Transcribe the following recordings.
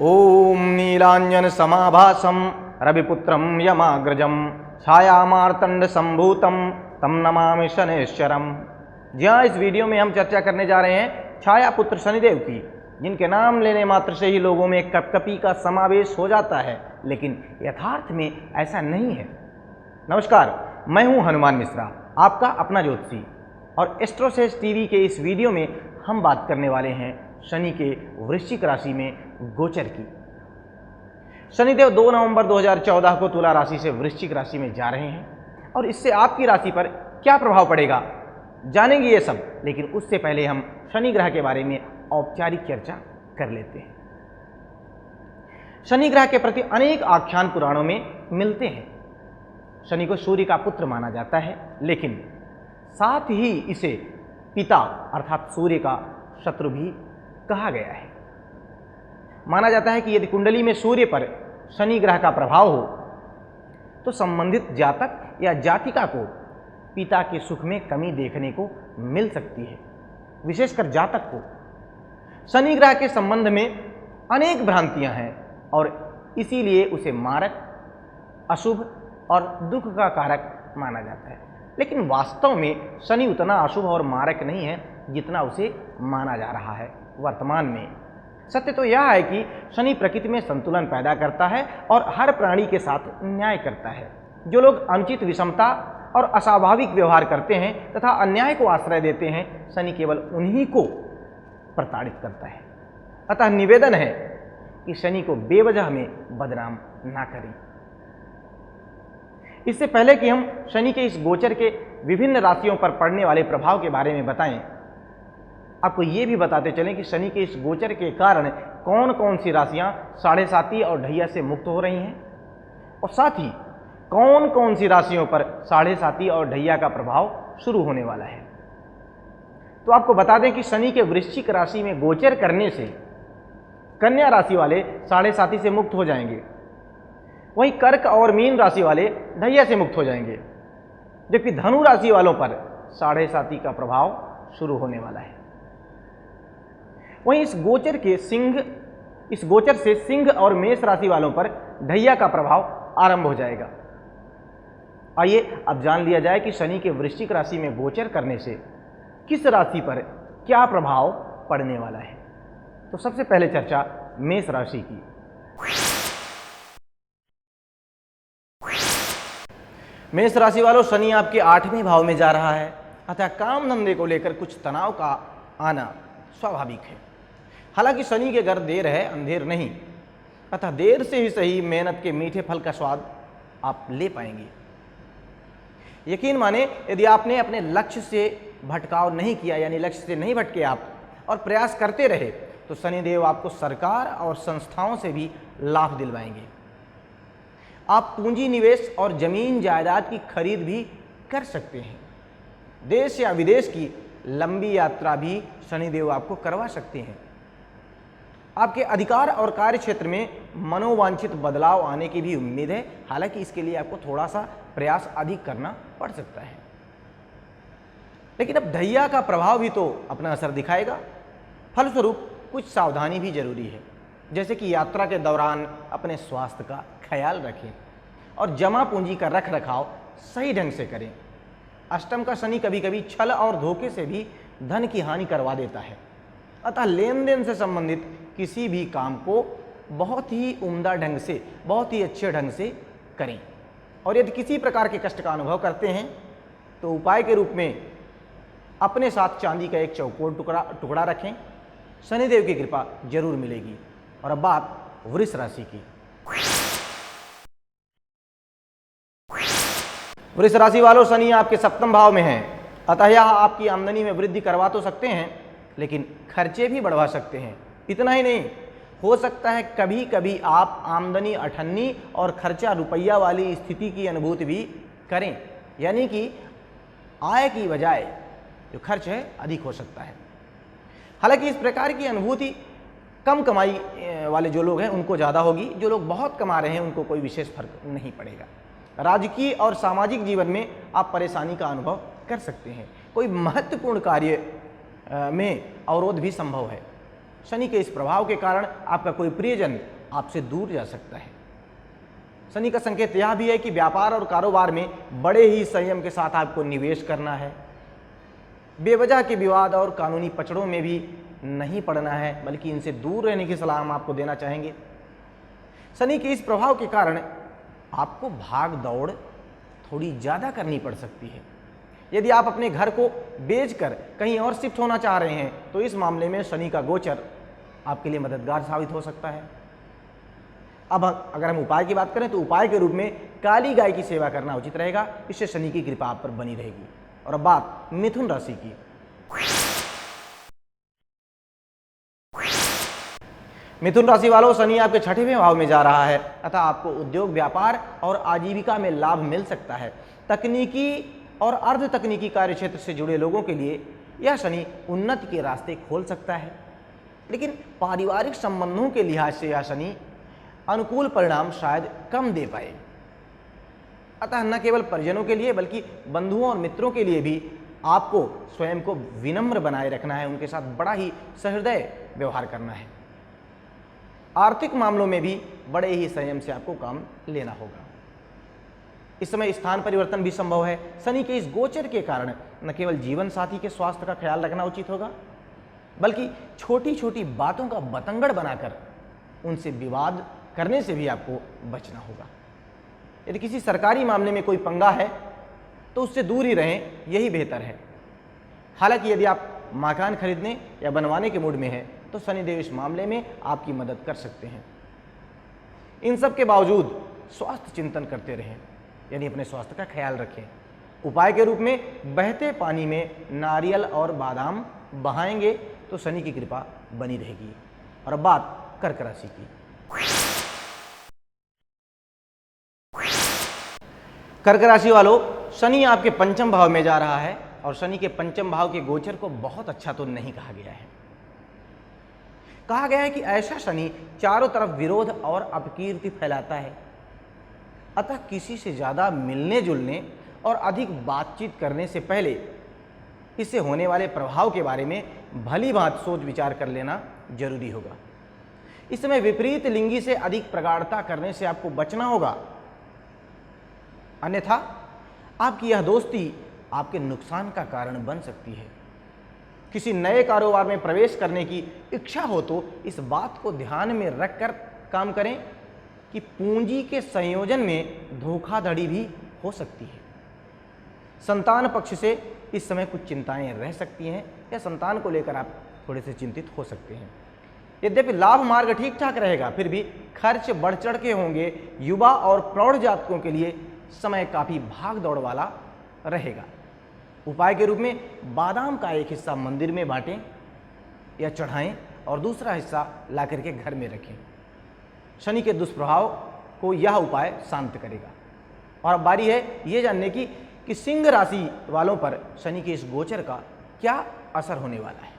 ओम नीलांजन समाभासम रविपुत्रम यमाग्रजम छायामार्तंड संभूतम तम नमामि शनैश्चरम। जी हाँ, इस वीडियो में हम चर्चा करने जा रहे हैं छाया पुत्र शनिदेव की, जिनके नाम लेने मात्र से ही लोगों में कपकपी का समावेश हो जाता है, लेकिन यथार्थ में ऐसा नहीं है। नमस्कार, मैं हूं हनुमान मिश्रा, आपका अपना ज्योतिषी, और एस्ट्रोसेज टीवी के इस वीडियो में हम बात करने वाले हैं शनि के वृश्चिक राशि में गोचर की। शनिदेव 2 नवंबर 2014 को तुला राशि से वृश्चिक राशि में जा रहे हैं और इससे आपकी राशि पर क्या प्रभाव पड़ेगा जानेंगे ये सब। लेकिन उससे पहले हम शनि ग्रह के बारे में औपचारिक चर्चा कर लेते हैं। शनि ग्रह के प्रति अनेक आख्यान पुराणों में मिलते हैं। शनि को सूर्य का पुत्र माना जाता है, लेकिन साथ ही इसे पिता अर्थात सूर्य का शत्रु भी कहा गया है। माना जाता है कि यदि कुंडली में सूर्य पर शनि ग्रह का प्रभाव हो तो संबंधित जातक या जातिका को पिता के सुख में कमी देखने को मिल सकती है, विशेषकर जातक को। शनि ग्रह के संबंध में अनेक भ्रांतियां हैं और इसीलिए उसे मारक, अशुभ और दुख का कारक माना जाता है। लेकिन वास्तव में शनि उतना अशुभ और मारक नहीं है जितना उसे माना जा रहा है वर्तमान में। सत्य तो यह है कि शनि प्रकृति में संतुलन पैदा करता है और हर प्राणी के साथ न्याय करता है। जो लोग अनुचित, विषमता और अस्वाभाविक व्यवहार करते हैं तथा अन्याय को आश्रय देते हैं, शनि केवल उन्हीं को प्रताड़ित करता है। अतः निवेदन है कि शनि को बेवजह में बदनाम ना करें। इससे पहले कि हम शनि के इस गोचर के विभिन्न राशियों पर पड़ने वाले प्रभाव के बारे में बताएं, आपको ये भी बताते चलें कि शनि के इस गोचर के कारण कौन कौन सी राशियां साढ़े साती और ढैया से मुक्त हो रही हैं, और साथ ही कौन कौन सी राशियों पर साढ़े साती और ढैया का प्रभाव शुरू होने वाला है। तो आपको बता दें कि शनि के वृश्चिक राशि में गोचर करने से कन्या राशि वाले साढ़े साती से मुक्त हो जाएंगे, वहीं कर्क और मीन राशि वाले ढैया से मुक्त हो जाएंगे, जबकि धनु राशि वालों पर साढ़े साती का प्रभाव शुरू होने वाला है। वहीं इस गोचर से सिंह और मेष राशि वालों पर ढैया का प्रभाव आरंभ हो जाएगा। आइए अब जान लिया जाए कि शनि के वृश्चिक राशि में गोचर करने से किस राशि पर क्या प्रभाव पड़ने वाला है। तो सबसे पहले चर्चा मेष राशि की। मेष राशि वालों, शनि आपके 8वें भाव में जा रहा है, अतः काम धंधे को लेकर कुछ तनाव का आना स्वाभाविक है। हालांकि शनि के घर देर है, अंधेर नहीं, अतः देर से ही सही मेहनत के मीठे फल का स्वाद आप ले पाएंगे। यकीन माने, यदि आपने अपने लक्ष्य से भटकाव नहीं किया, यानी लक्ष्य से नहीं भटके आप और प्रयास करते रहे, तो शनिदेव आपको सरकार और संस्थाओं से भी लाभ दिलवाएंगे। आप पूंजी निवेश और जमीन जायदाद की खरीद भी कर सकते हैं। देश या विदेश की लंबी यात्रा भी शनिदेव आपको करवा सकते हैं। आपके अधिकार और कार्य क्षेत्र में मनोवांछित बदलाव आने की भी उम्मीद है, हालांकि इसके लिए आपको थोड़ा सा प्रयास अधिक करना पड़ सकता है। लेकिन अब ढैया का प्रभाव भी तो अपना असर दिखाएगा। फलस्वरूप कुछ सावधानी भी जरूरी है, जैसे कि यात्रा के दौरान अपने स्वास्थ्य का ख्याल रखें और जमा पूंजी का रख रखाव सही ढंग से करें। अष्टम का शनि कभी कभी छल और धोखे से भी धन की हानि करवा देता है, अतः लेन देन से संबंधित किसी भी काम को बहुत ही उम्दा ढंग से, बहुत ही अच्छे ढंग से करें। और यदि किसी प्रकार के कष्ट का अनुभव करते हैं तो उपाय के रूप में अपने साथ चांदी का एक चौकोर टुकड़ा रखें। शनिदेव की कृपा जरूर मिलेगी। और अब बात वृष राशि की। वृष राशि वालों, शनि आपके 7वें भाव में है, अतः यह आपकी आमदनी में वृद्धि करवा तो सकते हैं, लेकिन खर्चे भी बढ़वा सकते हैं। इतना ही नहीं, हो सकता है कभी कभी आप आमदनी अठन्नी और खर्चा रुपया वाली स्थिति की अनुभूति भी करें, यानी कि आय की बजाय जो खर्च है अधिक हो सकता है। हालांकि इस प्रकार की अनुभूति कम कमाई वाले जो लोग हैं उनको ज़्यादा होगी। जो लोग बहुत कमा रहे हैं उनको कोई विशेष फर्क नहीं पड़ेगा। राजकीय और सामाजिक जीवन में आप परेशानी का अनुभव कर सकते हैं। कोई महत्वपूर्ण कार्य में अवरोध भी संभव है। शनि के इस प्रभाव के कारण आपका कोई प्रियजन आपसे दूर जा सकता है। शनि का संकेत यह भी है कि व्यापार और कारोबार में बड़े ही संयम के साथ आपको निवेश करना है। बेवजह के विवाद और कानूनी पचड़ों में भी नहीं पड़ना है, बल्कि इनसे दूर रहने की सलाह हम आपको देना चाहेंगे। शनि के इस प्रभाव के कारण आपको भाग दौड़ थोड़ी ज़्यादा करनी पड़ सकती है। यदि आप अपने घर को बेचकर कहीं और शिफ्ट होना चाह रहे हैं तो इस मामले में शनि का गोचर आपके लिए मददगार साबित हो सकता है। अब अगर हम उपाय की बात करें तो उपाय के रूप में काली गाय की सेवा करना उचित रहेगा, इससे शनि की कृपा आप पर बनी रहेगी। और अब बात मिथुन राशि की। मिथुन राशि वालों, शनि आपके 6वें भाव में जा रहा है, अतः आपको उद्योग, व्यापार और आजीविका में लाभ मिल सकता है। तकनीकी और अर्ध तकनीकी कार्य क्षेत्र से जुड़े लोगों के लिए यह शनि उन्नति के रास्ते खोल सकता है, लेकिन पारिवारिक संबंधों के लिहाज से यह शनि अनुकूल परिणाम शायद कम दे पाए। अतः न केवल परिजनों के लिए बल्कि बंधुओं और मित्रों के लिए भी आपको स्वयं को विनम्र बनाए रखना है, उनके साथ बड़ा ही सहृदय व्यवहार करना है। आर्थिक मामलों में भी बड़े ही संयम से आपको काम लेना होगा। इस समय स्थान परिवर्तन भी संभव है। शनि के इस गोचर के कारण न केवल जीवन साथी के स्वास्थ्य का ख्याल रखना उचित होगा, बल्कि छोटी छोटी बातों का बतंगड़ बनाकर उनसे विवाद करने से भी आपको बचना होगा। यदि किसी सरकारी मामले में कोई पंगा है तो उससे दूर ही रहें, यही बेहतर है। हालांकि यदि आप मकान खरीदने या बनवाने के मूड में हैं तो शनिदेव इस मामले में आपकी मदद कर सकते हैं। इन सब के बावजूद स्वास्थ्य चिंतन करते रहें, यानी अपने स्वास्थ्य का ख्याल रखें। उपाय के रूप में बहते पानी में नारियल और बादाम बहाएंगे तो शनि की कृपा बनी रहेगी। और अब बात कर्क राशि की। कर्क राशि वालों, शनि आपके 5वें भाव में जा रहा है और शनि के 5वें भाव के गोचर को बहुत अच्छा तो नहीं कहा गया है। कहा गया है कि ऐसा शनि चारों तरफ विरोध और अपकीर्ति फैलाता है, अतः किसी से ज़्यादा मिलने जुलने और अधिक बातचीत करने से पहले इससे होने वाले प्रभाव के बारे में भली भांति सोच विचार कर लेना जरूरी होगा। इस समय विपरीत लिंगी से अधिक प्रगाढ़ता करने से आपको बचना होगा, अन्यथा आपकी यह दोस्ती आपके नुकसान का कारण बन सकती है। किसी नए कारोबार में प्रवेश करने की इच्छा हो तो इस बात को ध्यान में रखकर काम करें कि पूंजी के संयोजन में धोखाधड़ी भी हो सकती है। संतान पक्ष से इस समय कुछ चिंताएं रह सकती हैं या संतान को लेकर आप थोड़े से चिंतित हो सकते हैं। यद्यपि लाभ मार्ग ठीक ठाक रहेगा, फिर भी खर्च बढ़ चढ़ के होंगे। युवा और प्रौढ़ जातकों के लिए समय काफ़ी भाग दौड़ वाला रहेगा। उपाय के रूप में बादाम का एक हिस्सा मंदिर में बांटें या चढ़ाएं और दूसरा हिस्सा ला करके घर में रखें। शनि के दुष्प्रभाव को यह उपाय शांत करेगा। और अब बारी है ये जानने की कि सिंह राशि वालों पर शनि के इस गोचर का क्या असर होने वाला है।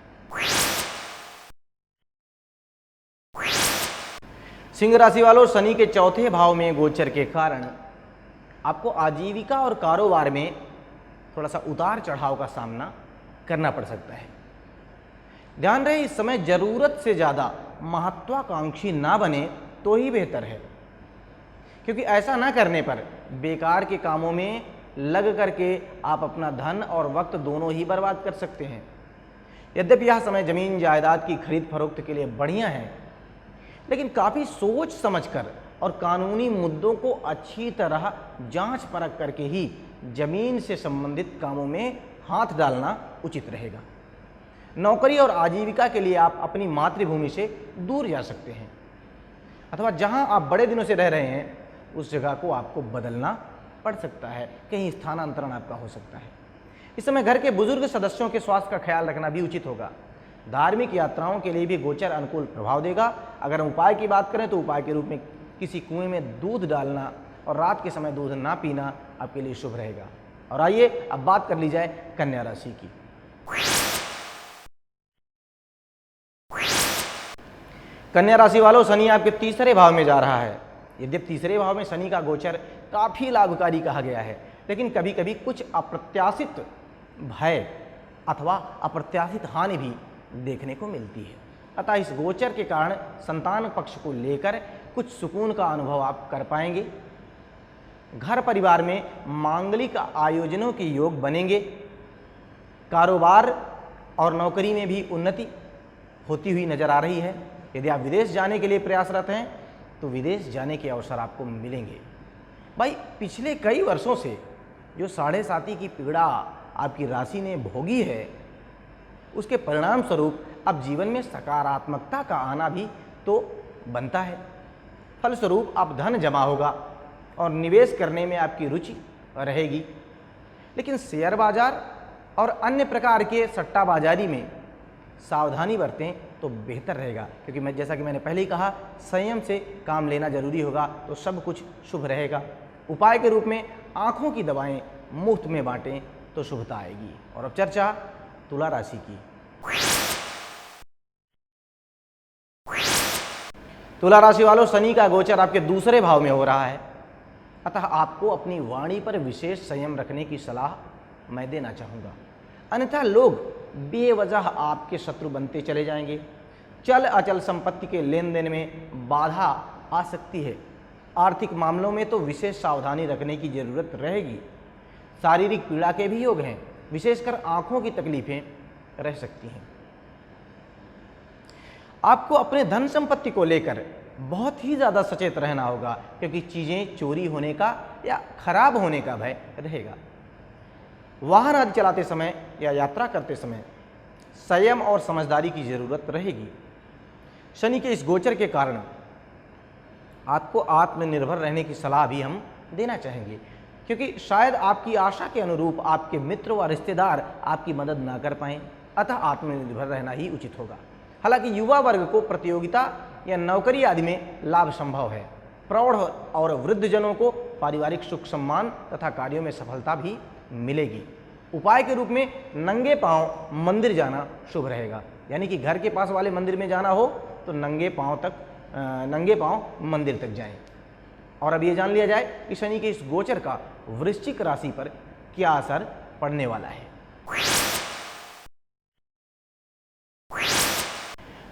सिंह राशि वालों, शनि के 4थे भाव में गोचर के कारण आपको आजीविका और कारोबार में थोड़ा सा उतार चढ़ाव का सामना करना पड़ सकता है। ध्यान रहे, इस समय जरूरत से ज़्यादा महत्वाकांक्षी ना बने तो ही बेहतर है, क्योंकि ऐसा ना करने पर बेकार के कामों में लग करके आप अपना धन और वक्त दोनों ही बर्बाद कर सकते हैं। यद्यपि यह समय जमीन जायदाद की खरीद फरोख्त के लिए बढ़िया है, लेकिन काफ़ी सोच समझकर और कानूनी मुद्दों को अच्छी तरह जांच परख करके ही जमीन से संबंधित कामों में हाथ डालना उचित रहेगा। नौकरी और आजीविका के लिए आप अपनी मातृभूमि से दूर जा सकते हैं, अथवा जहां आप बड़े दिनों से रह रहे हैं उस जगह को आपको बदलना पड़ सकता है, कहीं स्थानांतरण आपका हो सकता है। इस समय घर के बुजुर्ग सदस्यों के स्वास्थ्य का ख्याल रखना भी उचित होगा। धार्मिक यात्राओं के लिए भी गोचर अनुकूल प्रभाव देगा। अगर हम उपाय की बात करें तो उपाय के रूप में किसी कुएं में दूध डालना और रात के समय दूध ना पीना आपके लिए शुभ रहेगा। और आइए अब बात कर ली जाए कन्या राशि की। कन्या राशि वालों, शनि आपके 3रे भाव में जा रहा है। यद्यपि 3रे भाव में शनि का गोचर काफी लाभकारी कहा गया है, लेकिन कभी कभी कुछ अप्रत्याशित भय अथवा अप्रत्याशित हानि भी देखने को मिलती है। अतः इस गोचर के कारण संतान पक्ष को लेकर कुछ सुकून का अनुभव आप कर पाएंगे। घर परिवार में मांगलिक आयोजनों के योग बनेंगे। कारोबार और नौकरी में भी उन्नति होती हुई नजर आ रही है। यदि आप विदेश जाने के लिए प्रयासरत हैं तो विदेश जाने के अवसर आपको मिलेंगे। भाई पिछले कई वर्षों से जो 7.5 की पीड़ा आपकी राशि ने भोगी है, उसके परिणाम स्वरूप अब जीवन में सकारात्मकता का आना भी तो बनता है। फलस्वरूप अब धन जमा होगा और निवेश करने में आपकी रुचि रहेगी। लेकिन शेयर बाजार और अन्य प्रकार के सट्टाबाजारी में सावधानी बरतें तो बेहतर रहेगा, क्योंकि जैसा कि मैंने पहले ही कहा, संयम से काम लेना जरूरी होगा तो सब कुछ शुभ रहेगा। उपाय के रूप में आँखों की दवाएं मुफ्त में बांटें तो शुभता आएगी। और अब चर्चा तुला राशि की। तुला राशि वालों, शनि का गोचर आपके दूसरे भाव में हो रहा है, अतः आपको अपनी वाणी पर विशेष संयम रखने की सलाह मैं देना चाहूँगा, अन्यथा लोग बेवजह आपके शत्रु बनते चले जाएंगे। चल अचल संपत्ति के लेन देन में बाधा आ सकती है। आर्थिक मामलों में तो विशेष सावधानी रखने की जरूरत रहेगी। शारीरिक पीड़ा के भी योग हैं, विशेषकर आंखों की तकलीफें रह सकती हैं। आपको अपने धन संपत्ति को लेकर बहुत ही ज़्यादा सचेत रहना होगा, क्योंकि चीज़ें चोरी होने का या खराब होने का भय रहेगा। वाहन आदि चलाते समय या यात्रा करते समय संयम और समझदारी की जरूरत रहेगी। शनि के इस गोचर के कारण आपको आत्मनिर्भर रहने की सलाह भी हम देना चाहेंगे, क्योंकि शायद आपकी आशा के अनुरूप आपके मित्र व रिश्तेदार आपकी मदद ना कर पाएं, अतः आत्मनिर्भर रहना ही उचित होगा। हालांकि युवा वर्ग को प्रतियोगिता या नौकरी आदि में लाभ संभव है। प्रौढ़ और वृद्धजनों को पारिवारिक सुख सम्मान तथा कार्यों में सफलता भी मिलेगी। उपाय के रूप में नंगे पांव मंदिर जाना शुभ रहेगा, यानी कि घर के पास वाले मंदिर में जाना हो तो नंगे पांव मंदिर तक जाएं। और अब ये जान लिया जाए कि शनि के इस गोचर का वृश्चिक राशि पर क्या असर पड़ने वाला है।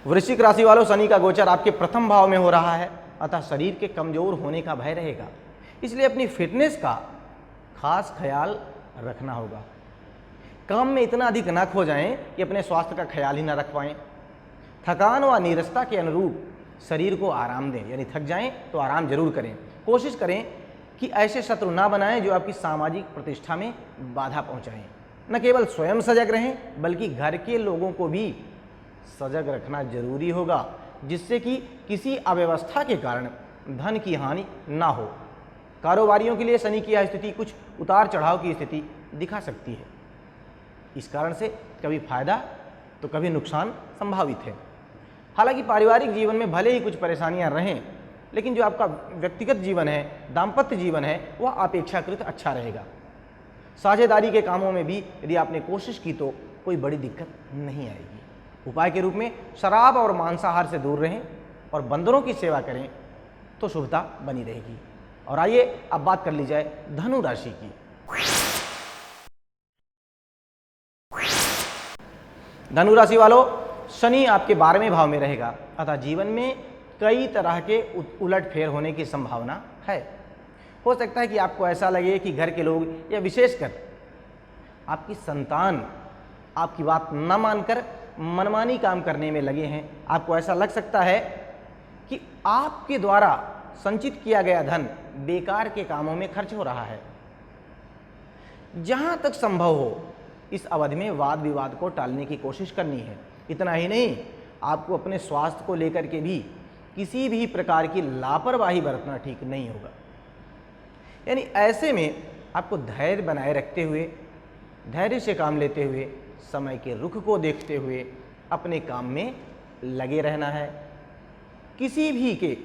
वृश्चिक राशि वालों, शनि का गोचर आपके प्रथम भाव में हो रहा है, अतः शरीर के कमजोर होने का भय रहेगा। इसलिए अपनी फिटनेस का खास ख्याल रखना होगा। काम में इतना अधिक न खो जाएं कि अपने स्वास्थ्य का ख्याल ही न रख पाएं। थकान व नीरसता के अनुरूप शरीर को आराम दें, यानी थक जाएं तो आराम जरूर करें। कोशिश करें कि ऐसे शत्रु ना बनाएं जो आपकी सामाजिक प्रतिष्ठा में बाधा पहुंचाएं। न केवल स्वयं सजग रहें बल्कि घर के लोगों को भी सजग रखना जरूरी होगा, जिससे कि किसी अव्यवस्था के कारण धन की हानि ना हो। कारोबारियों के लिए शनि की यह स्थिति कुछ उतार चढ़ाव की स्थिति दिखा सकती है। इस कारण से कभी फायदा तो कभी नुकसान संभावित है। हालांकि पारिवारिक जीवन में भले ही कुछ परेशानियां रहें, लेकिन जो आपका व्यक्तिगत जीवन है, दाम्पत्य जीवन है, वह अपेक्षाकृत अच्छा रहेगा। साझेदारी के कामों में भी यदि आपने कोशिश की तो कोई बड़ी दिक्कत नहीं आएगी। उपाय के रूप में शराब और मांसाहार से दूर रहें और बंदरों की सेवा करें तो शुभता बनी रहेगी। और आइए अब बात कर ली जाए धनु राशि की। धनु राशि वालों, शनि आपके 12वें भाव में रहेगा, अतः जीवन में कई तरह के उलटफेर होने की संभावना है। हो सकता है कि आपको ऐसा लगे कि घर के लोग या विशेषकर आपकी संतान आपकी बात न मानकर मनमानी काम करने में लगे हैं। आपको ऐसा लग सकता है कि आपके द्वारा संचित किया गया धन बेकार के कामों में खर्च हो रहा है। जहां तक संभव हो इस अवधि में वाद विवाद को टालने की कोशिश करनी है। इतना ही नहीं, आपको अपने स्वास्थ्य को लेकर के भी किसी भी प्रकार की लापरवाही बरतना ठीक नहीं होगा। यानी ऐसे में आपको धैर्य बनाए रखते हुए, धैर्य से काम लेते हुए, समय के रुख को देखते हुए अपने काम में लगे रहना है। किसी भी के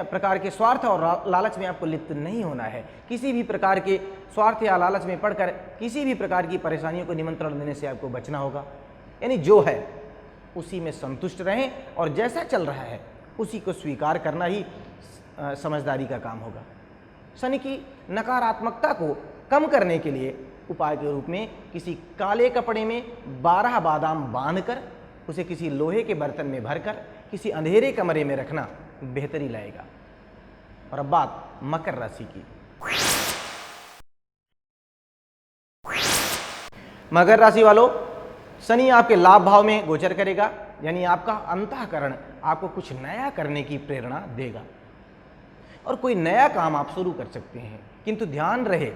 प्रकार के स्वार्थ और लालच में आपको लिप्त नहीं होना है। किसी भी प्रकार के स्वार्थ या लालच में पड़कर किसी भी प्रकार की परेशानियों को निमंत्रण देने से आपको बचना होगा। यानी जो है उसी में संतुष्ट रहें और जैसा चल रहा है उसी को स्वीकार करना ही समझदारी का काम होगा। शनि की नकारात्मकता को कम करने के लिए उपाय के रूप में किसी काले कपड़े में 12 बादाम बांधकर उसे किसी लोहे के बर्तन में भरकर किसी अंधेरे कमरे में रखना बेहतरी लाएगा। और अब बात मकर राशि की। मकर राशि वालों, शनि आपके लाभ भाव में गोचर करेगा, यानी आपका अंतःकरण आपको कुछ नया करने की प्रेरणा देगा और कोई नया काम आप शुरू कर सकते हैं। किंतु ध्यान रहे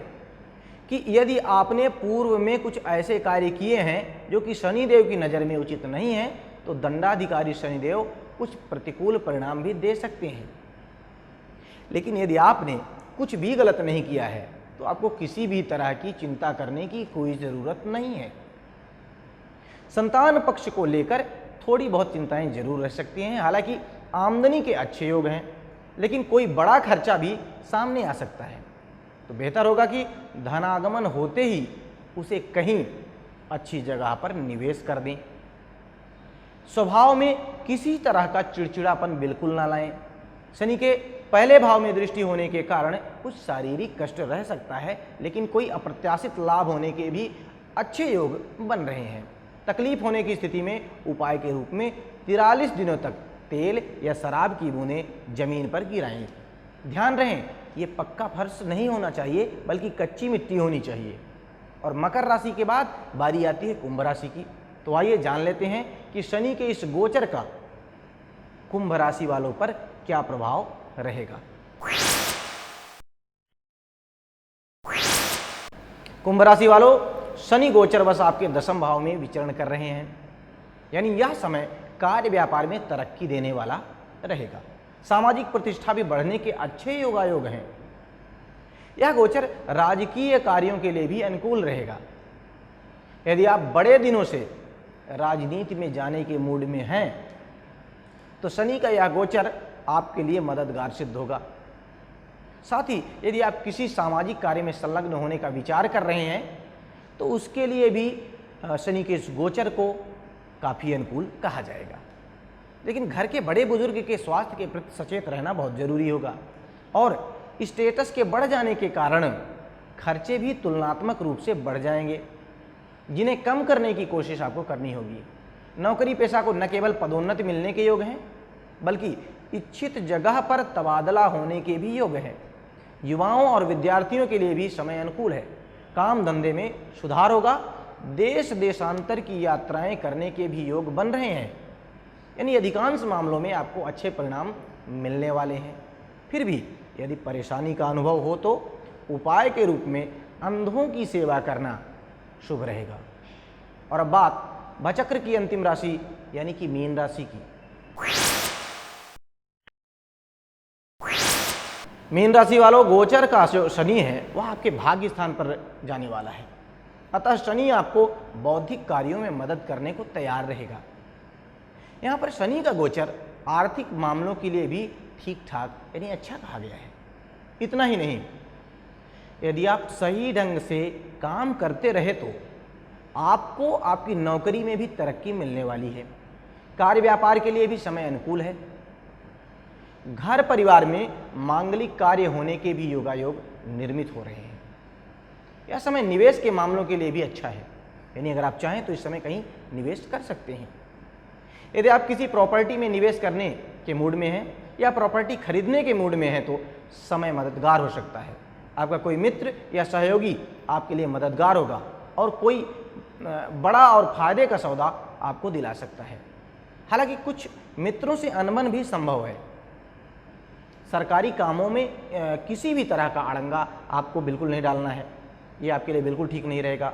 कि यदि आपने पूर्व में कुछ ऐसे कार्य किए हैं जो कि शनिदेव की नज़र में उचित नहीं है, तो दंडाधिकारी शनिदेव कुछ प्रतिकूल परिणाम भी दे सकते हैं। लेकिन यदि आपने कुछ भी गलत नहीं किया है तो आपको किसी भी तरह की चिंता करने की कोई ज़रूरत नहीं है। संतान पक्ष को लेकर थोड़ी बहुत चिंताएं जरूर रह सकती हैं। हालांकि आमदनी के अच्छे योग हैं, लेकिन कोई बड़ा खर्चा भी सामने आ सकता है, तो बेहतर होगा कि धनागमन होते ही उसे कहीं अच्छी जगह पर निवेश कर दें। स्वभाव में किसी तरह का चिड़चिड़ापन बिल्कुल ना लाएं। शनि के पहले भाव में दृष्टि होने के कारण कुछ शारीरिक कष्ट रह सकता है, लेकिन कोई अप्रत्याशित लाभ होने के भी अच्छे योग बन रहे हैं। तकलीफ होने की स्थिति में उपाय के रूप में 43 दिनों तक तेल या शराब की बूंदें जमीन पर गिराएं। ध्यान रहे ये पक्का फर्श नहीं होना चाहिए, बल्कि कच्ची मिट्टी होनी चाहिए। और मकर राशि के बाद बारी आती है कुंभ राशि की। तो आइए जान लेते हैं कि शनि के इस गोचर का कुंभ राशि वालों पर क्या प्रभाव रहेगा। कुंभ राशि वालों, शनि गोचरवश आपके दशम भाव में विचरण कर रहे हैं, यानी यह समय कार्य व्यापार में तरक्की देने वाला रहेगा। सामाजिक प्रतिष्ठा भी बढ़ने के अच्छे योगायोग हैं। यह गोचर राजकीय कार्यों के लिए भी अनुकूल रहेगा। यदि आप बड़े दिनों से राजनीति में जाने के मूड में हैं तो शनि का यह गोचर आपके लिए मददगार सिद्ध होगा। साथ ही यदि आप किसी सामाजिक कार्य में संलग्न होने का विचार कर रहे हैं तो उसके लिए भी शनि के इस गोचर को काफ़ी अनुकूल कहा जाएगा। लेकिन घर के बड़े बुजुर्ग के स्वास्थ्य के प्रति सचेत रहना बहुत जरूरी होगा और स्टेटस के बढ़ जाने के कारण खर्चे भी तुलनात्मक रूप से बढ़ जाएंगे, जिन्हें कम करने की कोशिश आपको करनी होगी। नौकरी पेशा को न केवल पदोन्नति मिलने के योग हैं, बल्कि इच्छित जगह पर तबादला होने के भी योग हैं। युवाओं और विद्यार्थियों के लिए भी समय अनुकूल है। काम धंधे में सुधार होगा। देश देशांतर की यात्राएं करने के भी योग बन रहे हैं, यानी अधिकांश मामलों में आपको अच्छे परिणाम मिलने वाले हैं। फिर भी यदि परेशानी का अनुभव हो तो उपाय के रूप में अंधों की सेवा करना शुभ रहेगा। और अब बात भचक्र की अंतिम राशि यानी कि मीन राशि की। मीन राशि वालों, गोचर का जो शनि है वह आपके भाग्य स्थान पर जाने वाला है, अतः शनि आपको बौद्धिक कार्यों में मदद करने को तैयार रहेगा। यहाँ पर शनि का गोचर आर्थिक मामलों के लिए भी ठीक ठाक यानी अच्छा कहा गया है। इतना ही नहीं, यदि आप सही ढंग से काम करते रहे तो आपको आपकी नौकरी में भी तरक्की मिलने वाली है। कार्य व्यापार के लिए भी समय अनुकूल है। घर परिवार में मांगलिक कार्य होने के भी योगायोग निर्मित हो रहे हैं। यह समय निवेश के मामलों के लिए भी अच्छा है, यानी अगर आप चाहें तो इस समय कहीं निवेश कर सकते हैं। यदि आप किसी प्रॉपर्टी में निवेश करने के मूड में हैं या प्रॉपर्टी खरीदने के मूड में हैं तो समय मददगार हो सकता है। आपका कोई मित्र या सहयोगी आपके लिए मददगार होगा और कोई बड़ा और फायदे का सौदा आपको दिला सकता है। हालांकि कुछ मित्रों से अनबन भी संभव है। सरकारी कामों में किसी भी तरह का अड़ंगा आपको बिल्कुल नहीं डालना है, ये आपके लिए बिल्कुल ठीक नहीं रहेगा।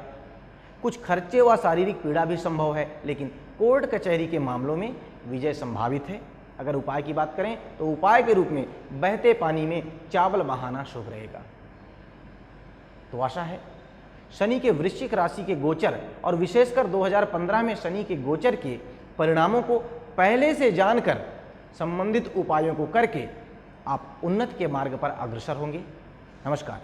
कुछ खर्चे व शारीरिक पीड़ा भी संभव है, लेकिन कोर्ट कचहरी के मामलों में विजय संभावित है। अगर उपाय की बात करें तो उपाय के रूप में बहते पानी में चावल बहाना शुभ रहेगा। तो आशा है शनि के वृश्चिक राशि के गोचर और विशेषकर 2015 में शनि के गोचर के परिणामों को पहले से जानकर संबंधित उपायों को करके आप उन्नति के मार्ग पर अग्रसर होंगे। नमस्कार।